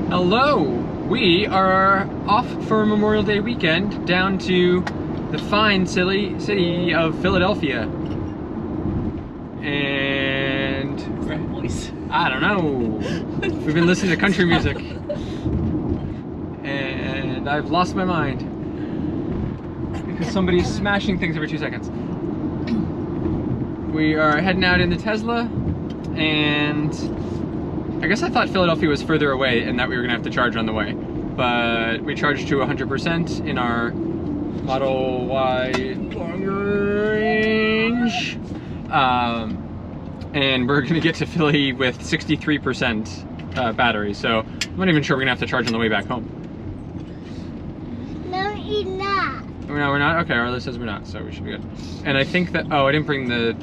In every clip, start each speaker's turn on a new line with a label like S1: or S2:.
S1: Hello! We are off for Memorial Day weekend down to the fine city of Philadelphia. And
S2: voice.
S1: I don't know. We've been listening to country music. And I've lost my mind. Because somebody's smashing things every 2 seconds. We are heading out in the Tesla, and I guess I thought Philadelphia was further away and that we were gonna have to charge on the way. But we charged to 100% in our Model Y long range. And we're gonna get to Philly with 63% battery, so I'm not even sure we're gonna have to charge on the way back home.
S3: No, you're not.
S1: No, we're not? Okay, our list says we're not, so we should be good. And I think that, oh, I didn't bring the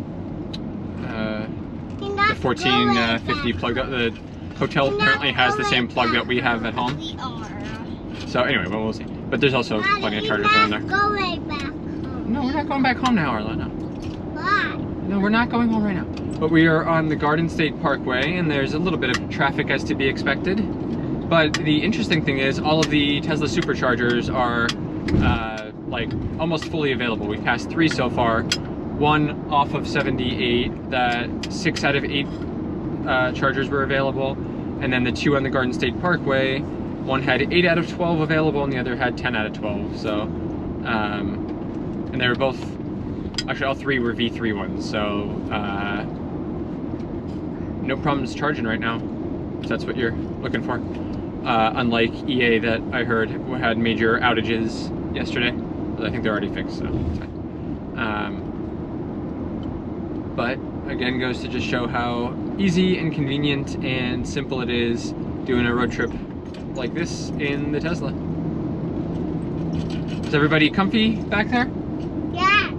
S1: 1450 plug. The hotel apparently has the same plug that we have at home.
S3: We are.
S1: So anyway, well, we'll see. But there's also plenty of chargers around there.
S3: Going back home.
S1: No, we're not going back home now, Arla, no.
S3: Why?
S1: No, we're not going home right now. But we are on the Garden State Parkway, and there's a little bit of traffic as to be expected. But the interesting thing is, all of the Tesla Superchargers are like almost fully available. We've passed 3 so far. 1 off of 78, that 6 out of 8 chargers were available. And then the 2 on the Garden State Parkway, one had 8 out of 12 available and the other had 10 out of 12. So, and they were both, actually all 3 were V3 ones. So, no problems charging right now, if that's what you're looking for. Unlike EA that I heard had major outages yesterday. But I think they're already fixed, so it's fine. But again, goes to just show how easy and convenient and simple it is doing a road trip like this in the Tesla. Is everybody comfy back there?
S3: Yeah.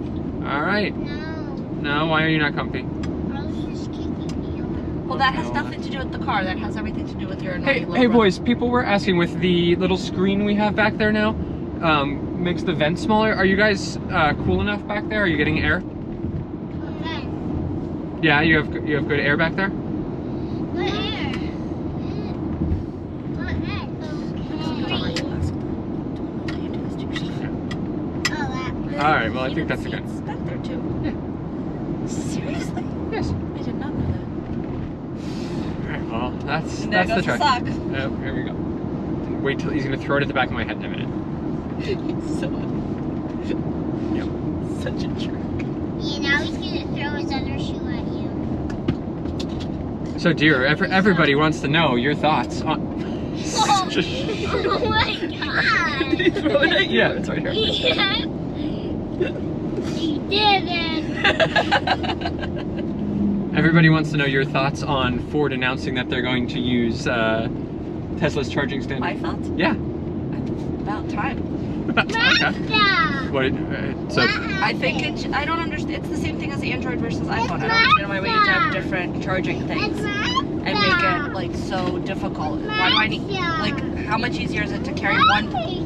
S1: All right.
S3: No.
S1: No, why are you not comfy?
S3: I was just kicking you.
S2: Well, that has nothing to do with the car. That has everything to do with your
S1: Hey, boys, people were asking with the little screen we have back there now, makes the vent smaller. Are you guys cool enough back there? Are you getting air?
S3: Okay.
S1: Yeah, you have good air back there?
S3: What air? What air? Okay. Oh, that.
S1: All right. Well, I think that's a good.
S2: Back there too.
S1: Yeah.
S2: Seriously?
S1: Yes.
S2: I did not know that.
S1: All right. Well, that's
S2: There
S1: the
S2: goes the
S1: truck.
S2: sock.
S1: Yep. Here we go. Wait till he's gonna throw it at the back of my head in a minute.
S2: He's so
S1: Yep.
S2: such a jerk.
S3: Yeah, now he's gonna throw his other shoe at you.
S1: So, dear, everybody wants to know your thoughts on.
S3: Oh, oh my god!
S2: Did he throw it at you?
S1: Yeah, it's right here.
S3: Yeah. He didn't.
S1: Everybody wants to know your thoughts on Ford announcing that they're going to use Tesla's charging standard.
S2: My thoughts?
S1: Yeah.
S2: About time.
S1: Okay.
S3: Mazda.
S1: What? So.
S2: I think I don't understand. It's the same thing as Android versus iPhone. I don't understand why we need to have different charging things and make it like so difficult. Why do I need like how much easier is it to carry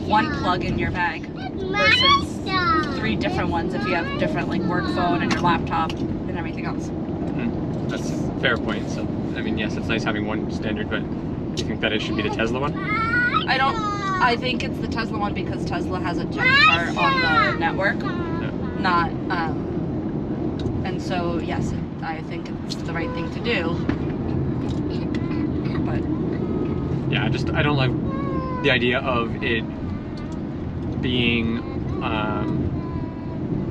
S2: one plug in your bag versus 3 different ones if you have different like work phone and your laptop and everything else?
S1: That's a fair point. So, I mean, yes, it's nice having one standard, but do you think that it should be the Tesla one?
S2: I think it's the Tesla one because Tesla has a jump start on the network, not, and so yes, I think it's the right thing to do, but.
S1: Yeah, I don't like the idea of it being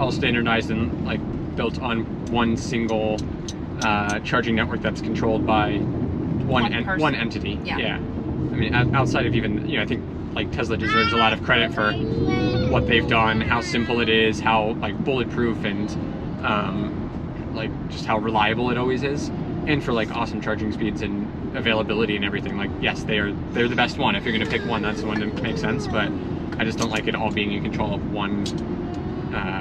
S1: all standardized and like built on one single charging network that's controlled by one entity.
S2: Yeah.
S1: I mean, outside of even, I think like Tesla deserves a lot of credit for what they've done, how simple it is, how like bulletproof and like just how reliable it always is, and for like awesome charging speeds and availability and everything. Like, yes, they're the best one. If you're gonna pick one, that's the one that makes sense. But I just don't like it all being in control of one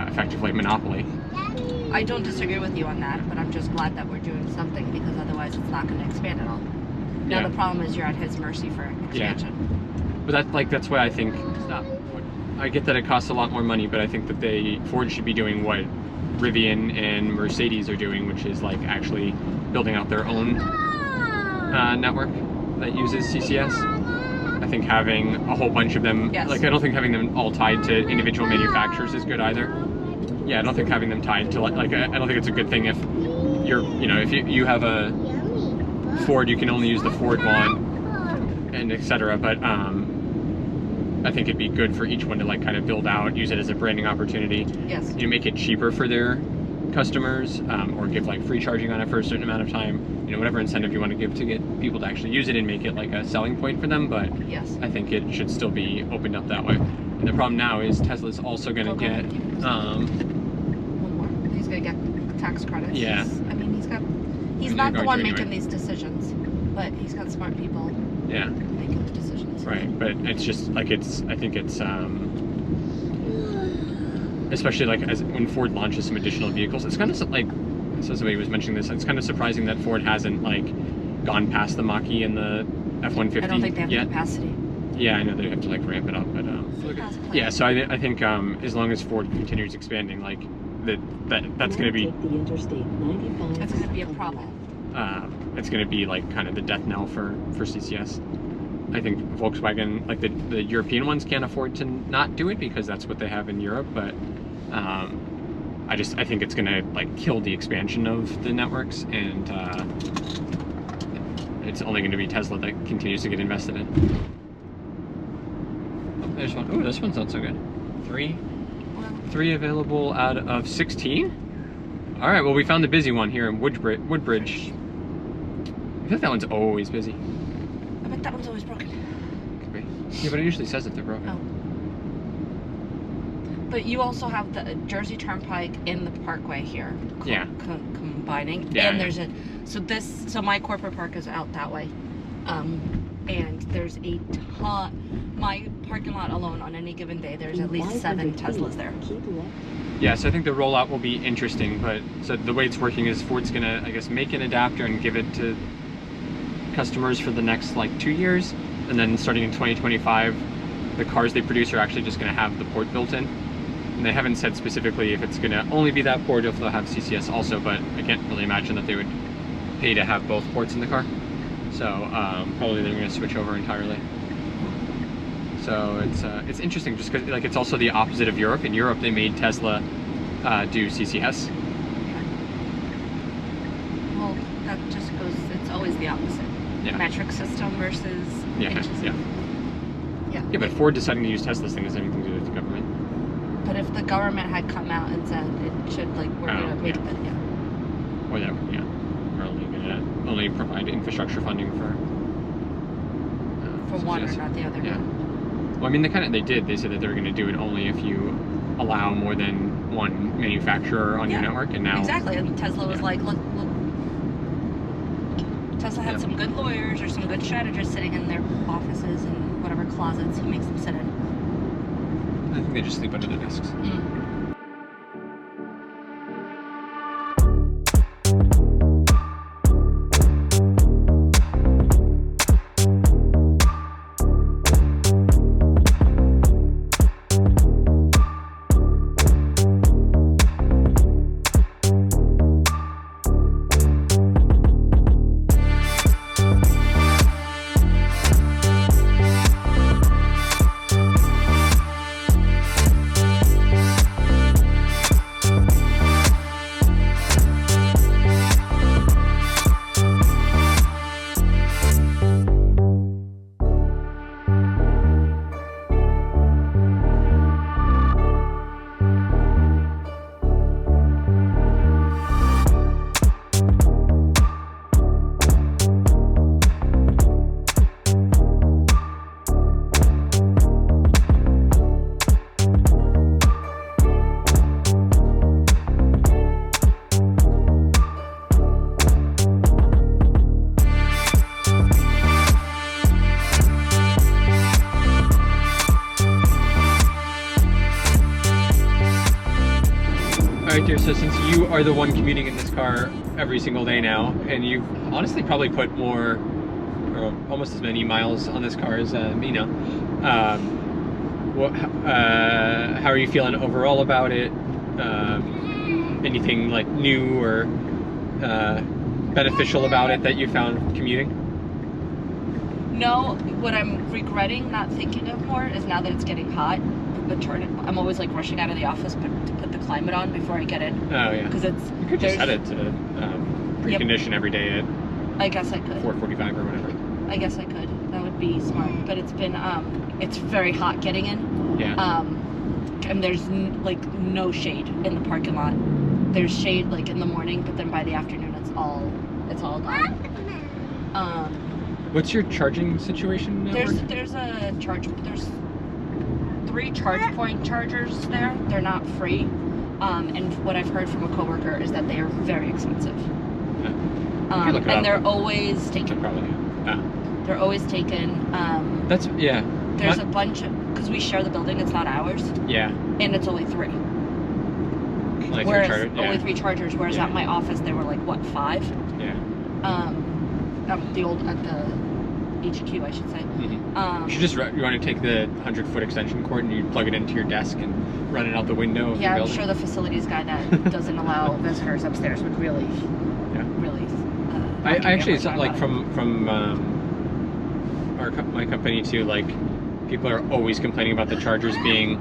S1: effective like monopoly.
S2: I don't disagree with you on that, but I'm just glad that we're doing something because otherwise it's not going to expand at all. Now the problem is you're at his mercy for expansion.
S1: Yeah. But that's why I think I get that it costs a lot more money, but I think that Ford should be doing what Rivian and Mercedes are doing, which is like actually building out their own network that uses CCS. I think having a whole bunch of them,
S2: Yes.
S1: like I don't think having them all tied to individual manufacturers is good either. Yeah, I don't think having them tied to like I don't think it's a good thing if you're, you know, if you have a Ford, you can only use the Ford one, and etc. But I think it'd be good for each one to like kind of build out, use it as a branding opportunity.
S2: Yes.
S1: You know, make it cheaper for their customers, or give like free charging on it for a certain amount of time. You know, whatever incentive you want to give to get people to actually use it and make it like a selling point for them. But
S2: Yes.
S1: I think it should still be opened up that way. And the problem now is Tesla's also going to get
S2: one more. He's gonna get tax credits.
S1: Yeah.
S2: I mean, he's
S1: they're
S2: not the
S1: going
S2: one
S1: to
S2: making
S1: anyway.
S2: these decisions, but he's got smart people
S1: yeah,
S2: making the decisions.
S1: right. But it's just like I think it's especially like as when Ford launches some additional vehicles, it's kind of like, so somebody was mentioning this, it's kind of surprising that Ford hasn't like gone past the Mach-E and the F-150
S2: I don't think they have
S1: yet.
S2: the capacity.
S1: Yeah, I know they have to like ramp it up, but yeah. So I think as long as Ford continues expanding, like that's going to be
S4: Take the Interstate 95.
S2: That's gonna be a problem.
S1: it's going to be like kind of the death knell for CCS. I think Volkswagen, like the European ones, can't afford to not do it because that's what they have in Europe. But I think it's going to like kill the expansion of the networks, and it's only going to be Tesla that continues to get invested in. Oh, there's one. Oh, this one's not so good. Three available out of 16. All right. Well, we found the busy one here in Woodbridge. I think that one's always busy.
S2: I bet that one's always broken.
S1: Could be. Yeah, but it usually says if they're broken.
S2: Oh. But you also have the Jersey Turnpike in the Parkway here.
S1: Yeah.
S2: Combining.
S1: Yeah,
S2: And
S1: yeah.
S2: there's so my corporate park is out that way. And there's a ton, my parking lot alone on any given day, there's at least 7 Teslas there.
S4: Keep left.
S1: Yeah, so I think the rollout will be interesting, but so the way it's working is Ford's gonna, I guess, make an adapter and give it to customers for the next like 2 years, and then starting in 2025, the cars they produce are actually just gonna have the port built in. And they haven't said specifically if it's gonna only be that port or if they'll have CCS also, but I can't really imagine that they would pay to have both ports in the car. So probably they're gonna switch over entirely. So it's interesting just because like it's also the opposite of Europe. In Europe, they made Tesla do CCS.
S2: Well, that just goes, it's always the opposite.
S1: Yeah.
S2: Metric system versus
S1: Yeah,
S2: inches.
S1: yeah.
S2: Yeah.
S1: Yeah, but Ford deciding to use Tesla's thing has anything to do with the government.
S2: But if the government had come out and said it should, like, we're
S1: Oh,
S2: gonna make
S1: yeah.
S2: that, yeah.
S1: Or that, yeah. We're only provide infrastructure funding for
S2: one or
S1: CCS.
S2: not the other.
S1: Yeah. Well, I mean, they did. They said that they were going to do it only if you allow more than one manufacturer on your
S2: Yeah,
S1: network, and now
S2: Exactly, and Tesla was
S1: Yeah.
S2: like, look. Tesla had
S1: Yeah.
S2: some good lawyers or some good strategists sitting in their offices and whatever closets he makes them sit in.
S1: I think they just sleep under their desks. Alright dear, so since you are the one commuting in this car every single day now, and you've honestly probably put more, or almost as many miles on this car as me now, how are you feeling overall about it? Anything like new or beneficial about it that you found commuting?
S2: No, what I'm regretting not thinking of more is now that it's getting hot, I'm always like rushing out of the office to put the climate on before I get in.
S1: Oh yeah.
S2: Because it's.
S1: You could just set it to precondition every day at
S2: I guess I could.
S1: 4:45 or whatever.
S2: I guess I could. That would be smart. But it's been it's very hot getting in.
S1: Yeah.
S2: And there's like no shade in the parking lot. There's shade like in the morning, but then by the afternoon it's all gone.
S1: What's your charging situation now?
S2: There's 3 charge point chargers there. They're not free. And what I've heard from a coworker is that they are very expensive. And they're always taken.
S1: Probably.
S2: They're always taken.
S1: That's yeah.
S2: There's a bunch of, because we share the building, it's not ours.
S1: Yeah.
S2: And it's only 3.
S1: Only 3 chargers. Yeah.
S2: Only 3 chargers. Whereas at my office there were like what 5?
S1: Yeah.
S2: At the HQ, I should say.
S1: Mm-hmm. You should just you want to take the 100-foot extension cord and you plug it into your desk and run it out the window. Of
S2: yeah,
S1: the
S2: I'm sure the facilities guy that doesn't allow visitors upstairs would really.
S1: I actually saw like from my company too. Like people are always complaining about the chargers being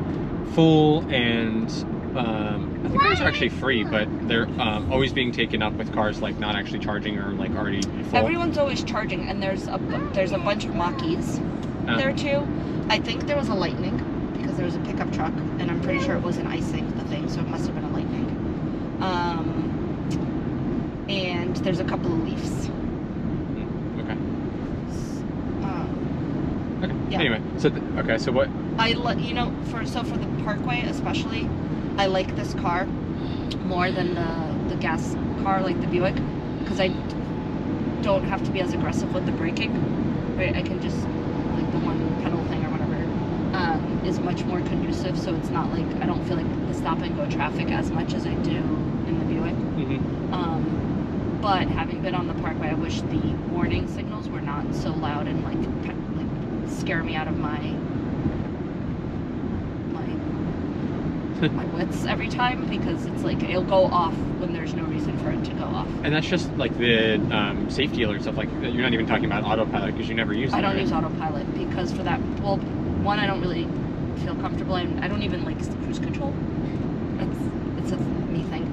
S1: full, and I think those are actually free, but they're always being taken up with cars like not actually charging or like already full.
S2: Everyone's always charging, and there's a bunch of Mach-E's there too. I think there was a Lightning because there was a pickup truck, and I'm pretty sure it wasn't icing the thing, so it must have been a Lightning. And there's a couple of Leafs.
S1: Okay. Okay.
S2: Yeah.
S1: Anyway, so so what?
S2: For the Parkway especially, I like this car more than the gas car like the Buick, because I don't have to be as aggressive with the braking. Right, I can just like the one pedal thing or whatever is much more conducive, so it's not like I don't feel like the stop and go traffic as much as I do in the Buick.
S1: Mm-hmm.
S2: But having been on the Parkway, I wish the warning signals were not so loud and like scare me out of my wits every time, because it's like it'll go off when there's no reason for it to go off.
S1: And that's just like the safety alert stuff. Like you're not even talking about autopilot because you never use it.
S2: I don't
S1: right?
S2: use autopilot because for that, well, one, I don't really feel comfortable. I don't even like cruise control. It's a me thing.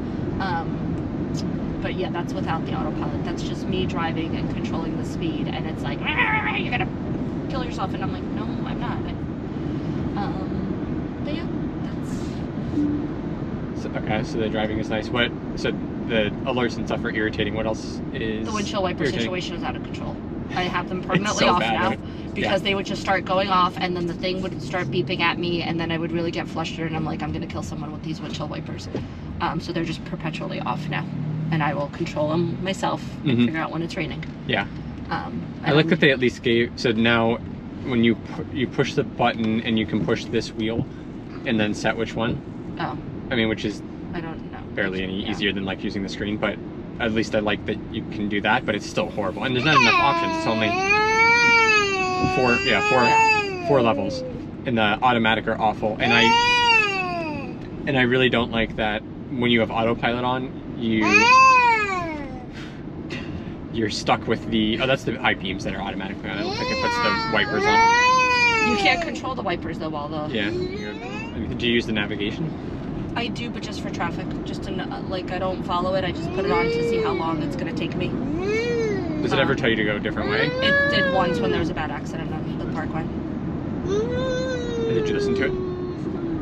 S2: But yeah, that's without the autopilot. That's just me driving and controlling the speed, and it's like you're gonna kill yourself, and I'm like, no, I'm not. But yeah, that's.
S1: So the driving is nice. So the alerts and stuff are irritating. What else is?
S2: The windshield wiper situation is out of control. I have them permanently
S1: so
S2: off
S1: bad,
S2: now
S1: right?
S2: because they would just start going off, and then the thing would start beeping at me, and then I would really get flustered, and I'm like, I'm gonna kill someone with these windshield wipers. So they're just perpetually off now, and I will control them myself and figure out when it's raining.
S1: Yeah. I like that they at least gave. So now, when you push the button and you can push this wheel, and then set which one.
S2: Oh.
S1: I mean, which is.
S2: I don't know.
S1: Barely any easier than like using the screen, but at least I like that you can do that, but it's still horrible. And there's not enough options. It's only four levels. And the automatic are awful. And I really don't like that when you have autopilot on, you're stuck with the, that's the high beams that are automatically on. I don't think it puts the wipers on.
S2: You can't control the wipers though while the...
S1: Yeah. Do you use the navigation?
S2: I do, but just for traffic. Just to, like, I don't follow it. I just put it on to see how long it's going to take me.
S1: Does it ever tell you to go a different way?
S2: It did once when there was a bad accident on the Parkway.
S1: Did you listen to it?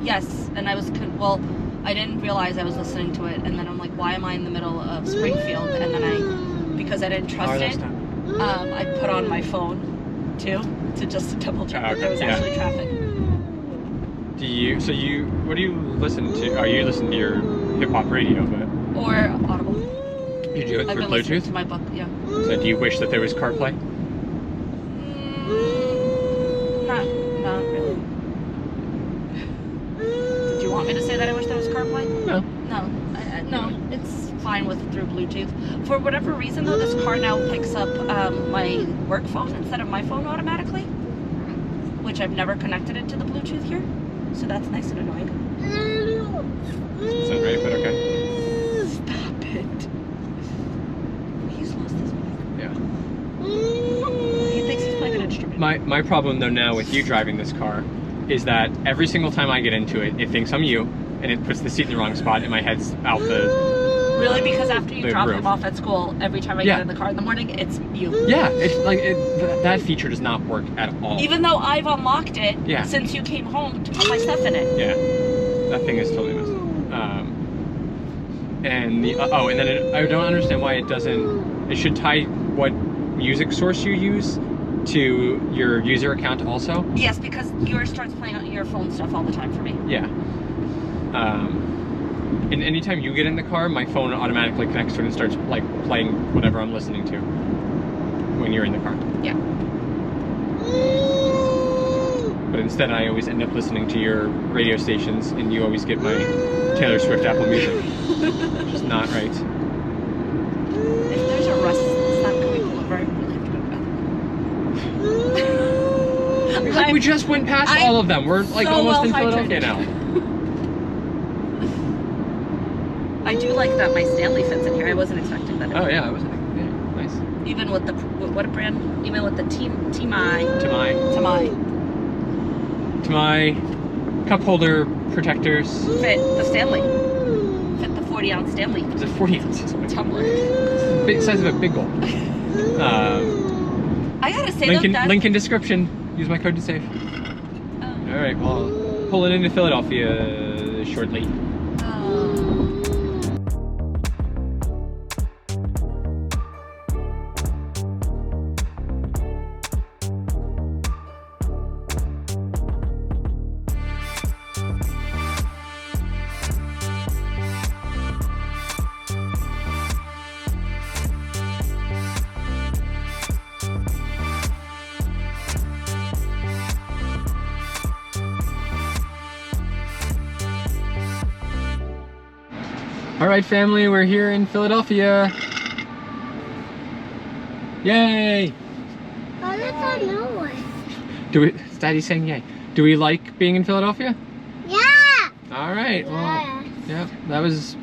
S2: Yes, and I was, well, I didn't realize I was listening to it, and then I'm like, why am I in the middle of Springfield? And then because I didn't trust it, I put on my phone, too, to just double check that there was actually traffic.
S1: What do you listen to? Oh, you listen to your hip-hop radio, but...
S2: Or Audible.
S1: You do it through Bluetooth?
S2: To my book, yeah.
S1: So do you wish that there was CarPlay?
S2: Not really. Did you want me to say that I wish there was CarPlay?
S1: No.
S2: No, it's fine through Bluetooth. For whatever reason, though, this car now picks up my work phone instead of my phone automatically, which I've never connected it to the Bluetooth here. So that's nice and annoying.
S1: Doesn't sound right, but okay.
S2: Stop it. He's lost his mind.
S1: Yeah.
S2: He thinks he's playing an instrument.
S1: My problem though now with you driving this car is that every single time I get into it, it thinks I'm you, and it puts the seat in the wrong spot, and my head's out the.
S2: Really? Because after you drop
S1: roof.
S2: him off at school, every time I get in the car in the morning, it's you.
S1: Yeah, it's like that feature does not work at all.
S2: Even though I've unlocked it since you came home to put my stuff in it.
S1: Yeah, that thing is totally messed up. And then I don't understand why it doesn't. It should tie what music source you use to your user account also.
S2: Yes, because yours starts playing on your phone stuff all the time for me.
S1: Yeah. And anytime you get in the car, my phone automatically connects to it and starts like playing whatever I'm listening to when you're in the car.
S2: Yeah.
S1: But instead, I always end up listening to your radio stations, and you always get my Taylor Swift Apple Music, which is not right.
S2: If there's a rust stop coming over, I really have to go to the bathroom.
S1: We just went past all of them. We're like
S2: so
S1: almost in
S2: well
S1: Philadelphia now.
S2: I do like that my Stanley fits in here. I wasn't expecting that.
S1: Oh yeah, I wasn't. Yeah, nice.
S2: Even with the what a brand? Even with the To
S1: my cup holder protectors.
S2: Fit the Stanley. Fit the 40-ounce Stanley.
S1: Is it 40 ounces?
S2: Tumbler.
S1: Big size of a big goal.
S2: I gotta say that
S1: link in description. Use my code to save. All right, well, pulling into Philadelphia shortly. All right, family, we're here in Philadelphia. Yay!
S3: Oh, that's a new one.
S1: Is Daddy saying yay? Do we like being in Philadelphia?
S3: Yeah!
S1: All right, well, yeah, that was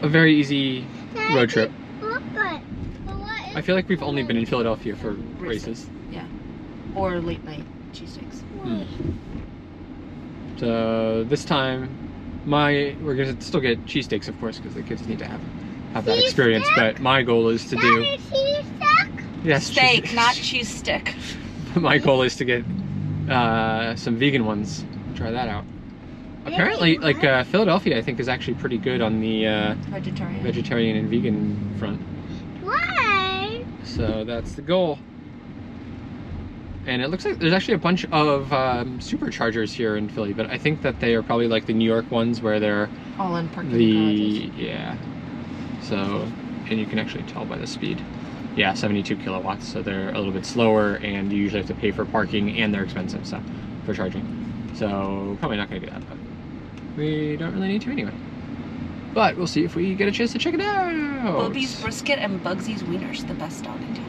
S1: a very easy road trip. I feel like we've only been in Philadelphia for races.
S2: Yeah. Or late night cheesesteaks.
S1: So this time, we're gonna still get cheesesteaks, of course, because the kids need to have that experience. But my goal is to do yes,
S2: steak, not cheese stick.
S1: My goal is to get some vegan ones. Try that out. Apparently, like Philadelphia, I think is actually pretty good on the vegetarian and vegan front.
S3: Why?
S1: So that's the goal. And it looks like there's actually a bunch of superchargers here in Philly, but I think that they are probably like the New York ones where they're
S2: all in parking garages.
S1: Yeah. So, and you can actually tell by the speed. Yeah, 72 kilowatts, so they're a little bit slower, and you usually have to pay for parking, and they're expensive, so for charging. So probably not gonna do that, but we don't really need to anyway. But we'll see if we get a chance to check it out.
S2: Bobby's brisket and Bugsy's wieners, the best dog in town.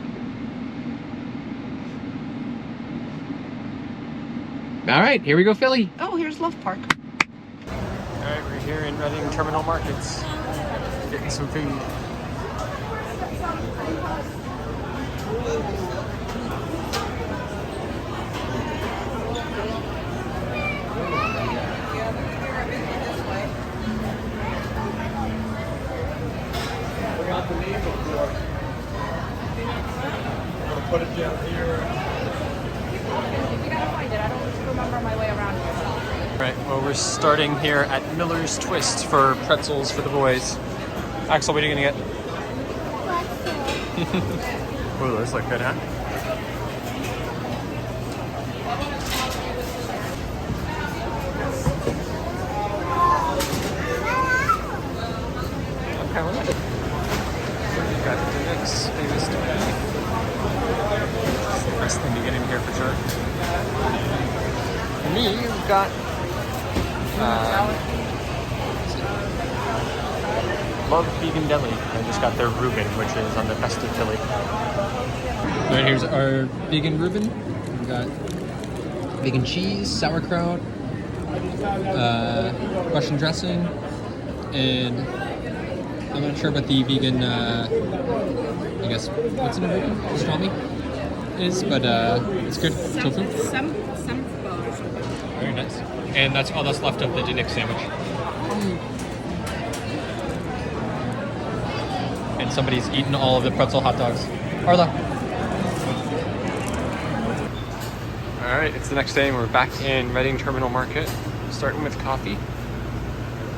S1: All right, here we go, Philly.
S2: Oh, here's Love Park.
S1: All right, we're here in Reading Terminal Markets, getting some food. Forgot the name before. I'm gonna put it down here.
S2: We gotta find it. I don't remember my way around here.
S1: Right, well, we're starting here at Miller's Twist for pretzels for the boys. Axel, what are you gonna get? Ooh, those look good, huh? Okay, well, we've got the next famous to be. It's the first thing to get in here for sure. For me, we've got Love Vegan Deli. I just got their Reuben, which is on the best of Philly. Alright, here's our vegan Reuben. We've got vegan cheese, sauerkraut, Russian dressing, and I'm not sure about the vegan, I guess, what's in a Reuben? Pastrami? is, but it's good. Tofu.
S2: Some
S1: Very nice. And that's all that's left of the Dinik sandwich. And somebody's eaten all of the pretzel hot dogs. Arla. All right, it's the next day and we're back in Reading Terminal Market, starting with coffee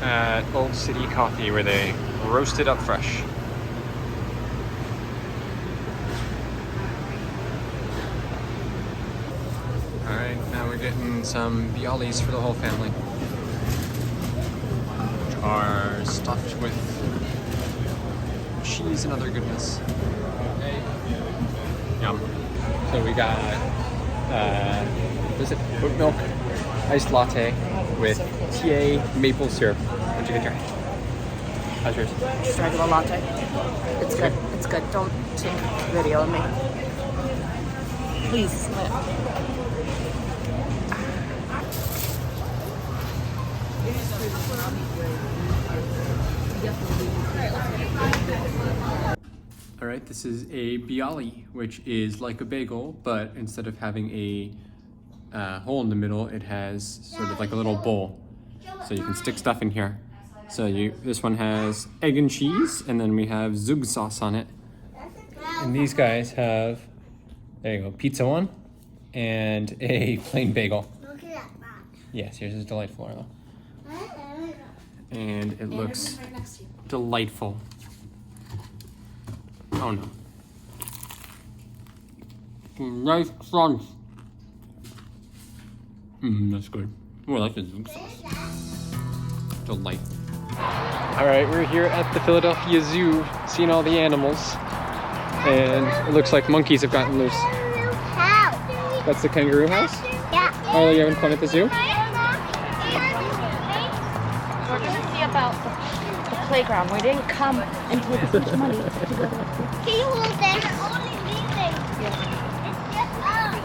S1: at Old City Coffee, where they roast it up fresh. All right, now we're getting some bialys for the whole family, which are stuffed with cheese and other goodness. Yum. So we got, what is it? Oat milk iced latte with TA maple syrup. What'd you get, Jerry? How's yours?
S2: Just regular latte. It's good. It's good. Don't take video of me. Please.
S1: All right, this is a bialy, which is like a bagel, but instead of having a hole in the middle, it has sort of like a little bowl. So you can stick stuff in here. So this one has egg and cheese, and then we have zug sauce on it. And these guys have, there you go, pizza one, and a plain bagel.
S3: Look at that.
S1: Yes, yours is delightful, Arlo. And it looks delightful. Oh no. Nice crunch. That's good. Oh, I like the zug sauce. Delightful. Alright, we're here at the Philadelphia Zoo, seeing all the animals. And it looks like monkeys have gotten loose. That's the kangaroo house?
S3: Yeah.
S1: Arlo, you having fun at the zoo?
S2: We're going to see about the playground. We didn't come and pay this much money to go to the
S3: Can you hold this? Only these things. It's just us.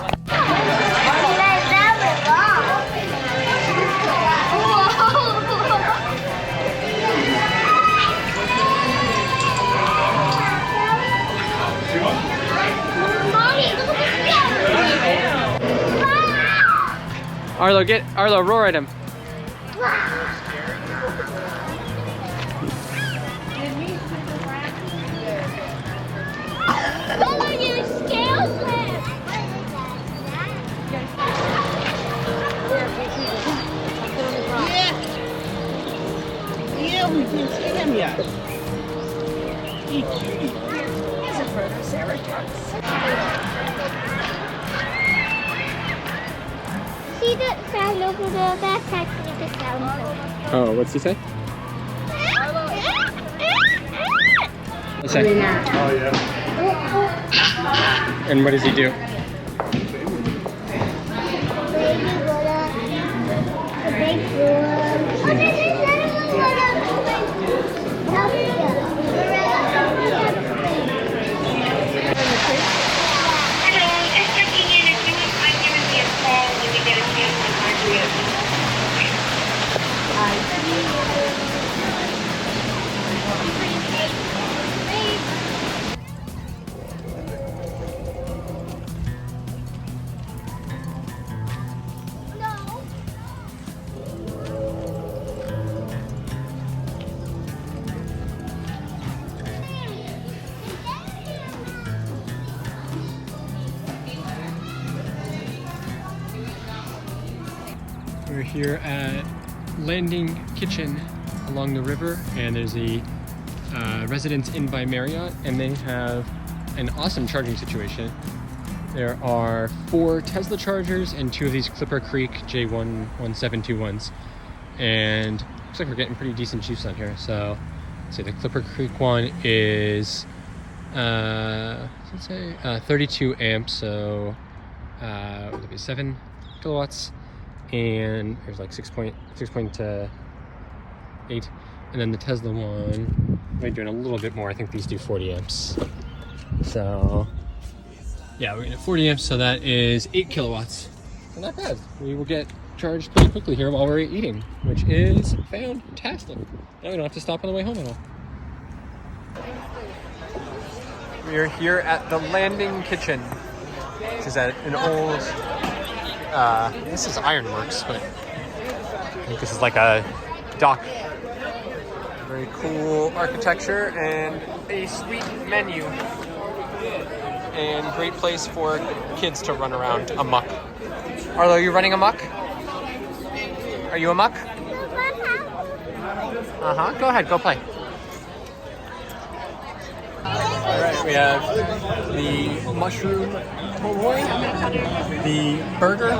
S1: Arlo, roar at him.
S4: Yeah, we didn't see him yet.
S3: See the sound over there? That's actually the sound.
S1: Oh, what's he say? What's that?
S3: Oh,
S1: yeah. And what does he do? We're here at Landing Kitchen along the river, and there's a Residence Inn by Marriott, and they have an awesome charging situation. There are 4 Tesla chargers and 2 of these Clipper Creek J1721s, and looks like we're getting pretty decent juice on here. So let's see, the Clipper Creek one is 32 amps, so what would it be, 7 kilowatts, and there's like 6.8, and then the Tesla one, we're doing a little bit more. I think these do 40 amps. So yeah, we're gonna 40 amps, so that is 8 kilowatts. So not bad. We will get charged pretty quickly here while we're eating, which is fantastic. Now we don't have to stop on the way home at all. We are here at the Landing Kitchen. This is at an old, this is ironworks, but I think this is like a dock. Very cool architecture and a sweet menu. And great place for kids to run around amok. Arlo, are you running amok? Are you amok? Uh-huh, go ahead, go play. Alright, we have the mushroom po' boy, the burger,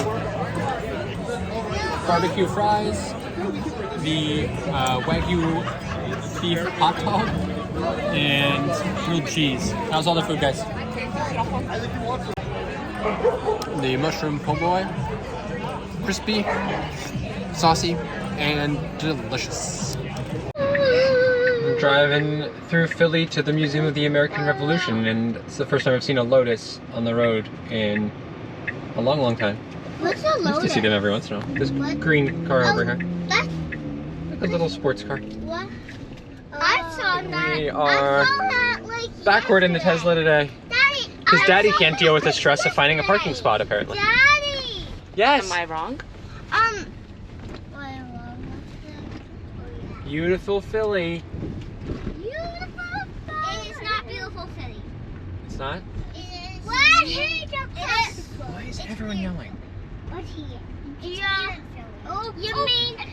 S1: barbecue fries, the Wagyu beef hot dog, and grilled cheese. How's all the food, guys? The mushroom po' boy, crispy, saucy, and delicious. I'm driving through Philly to the Museum of the American Revolution, and it's the first time I've seen a Lotus on the road in a long, long time.
S3: What's a Lotus?
S1: I used to see them every once in a while. This green car over here.
S3: That's
S1: Like a little sports car.
S3: what? I saw that.
S1: We are
S3: I saw that, like,
S1: backward in the Tesla today.
S3: Daddy,
S1: Because
S3: I
S1: Daddy
S3: saw
S1: can't deal with the
S3: that
S1: stress of finding a parking
S3: yesterday.
S1: spot, apparently.
S3: Daddy.
S1: Yes!
S2: Am I wrong?
S1: Beautiful Philly.
S3: Beautiful. It is not beautiful city.
S1: It's not?
S3: It is. What? It is.
S1: Why is everyone yelling?
S3: What's here? Yeah. Oh, you mean it's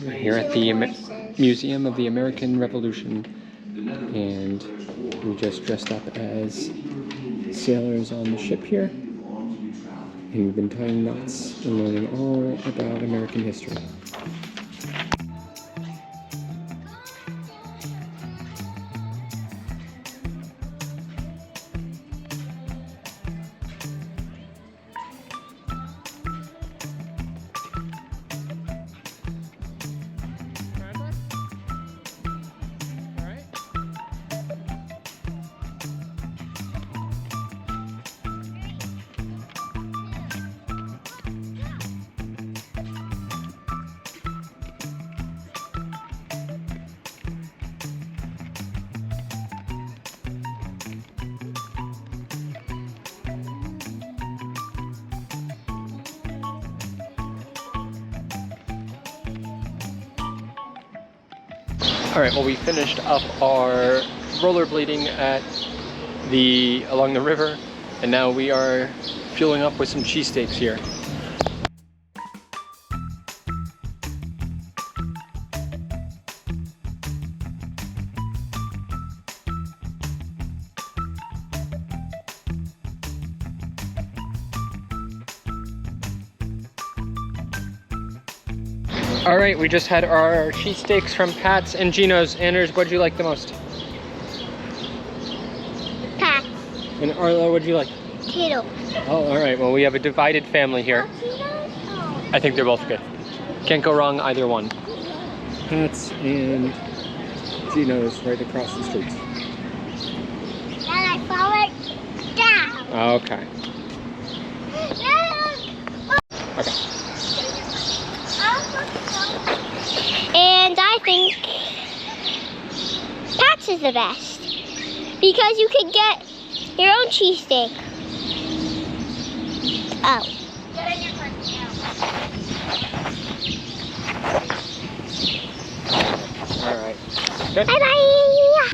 S1: We're here at the Museum of the American Revolution, and we just dressed up as sailors on the ship here, and we've been tying knots and learning all about American history. All right, well, we finished up our rollerblading along the river, and now we are fueling up with some cheesesteaks here. All right, we just had our cheesesteaks from Pat's and Gino's. Anders, what'd you like the most?
S3: Pat.
S1: And Arlo, what'd you like?
S3: Potato.
S1: Oh, all right, well, we have a divided family here. I think they're both good. Can't go wrong either one. Pat's and Gino's right across the street.
S3: And I followed down.
S1: Okay. Okay.
S3: And I think Pat's is the best because you can get your own cheesesteak. Oh. Get in your car now.
S1: All right. Good.
S3: Bye-bye.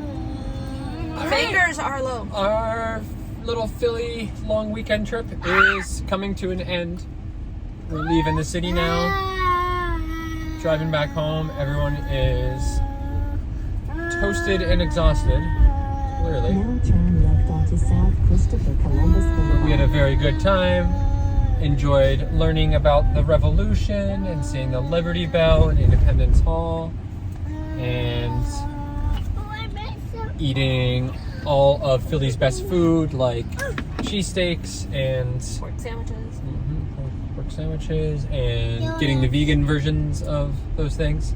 S2: Fingers are low.
S1: Our little Philly long weekend trip is coming to an end. We're leaving the city now. Driving back home, everyone is toasted and exhausted, clearly.
S4: Now turn left onto South Christopher Columbus Boulevard.
S1: We had a very good time, enjoyed learning about the Revolution and seeing the Liberty Bell and Independence Hall, and eating all of Philly's best food like cheesesteaks and
S2: Pork sandwiches.
S1: pork sandwiches, and getting the vegan versions of those things,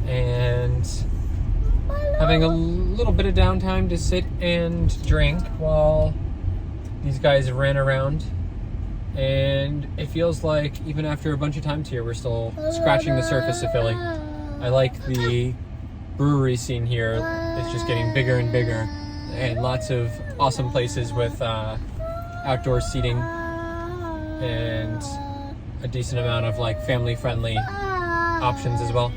S1: and having a little bit of downtime to sit and drink while these guys ran around. And it feels like even after a bunch of times here, we're still scratching the surface of Philly. I like the brewery scene here. It's just getting bigger and bigger, and lots of awesome places with outdoor seating and a decent amount of like family-friendly options as well.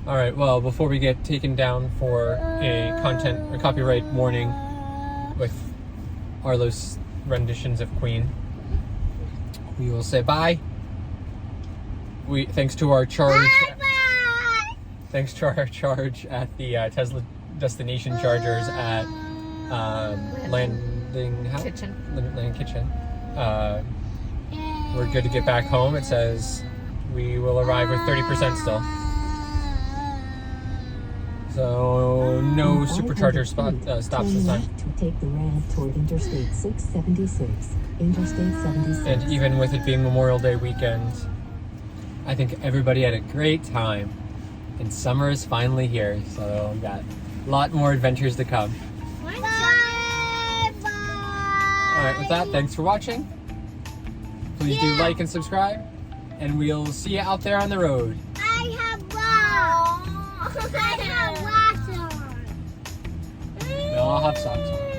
S1: All right, well, before we get taken down for a content or copyright warning with Arlo's renditions of Queen, we will say bye. Thanks to our charge.
S3: Bye-bye.
S1: Thanks to our charge at the Tesla destination chargers at Landing
S2: Kitchen.
S1: Kitchen. We're good to get back home. It says we will arrive with 30% still. So no supercharger stops this time.
S4: To take the ramp toward Interstate 676. Interstate 76.
S1: And even with it being Memorial Day weekend, I think everybody had a great time. And summer is finally here, so we've got a lot more adventures to come.
S3: Bye-bye.
S1: Alright, with that, thanks for watching. Please do like and subscribe, and we'll see you out there on the road.
S3: I have water. I have water.
S1: We all have socks on.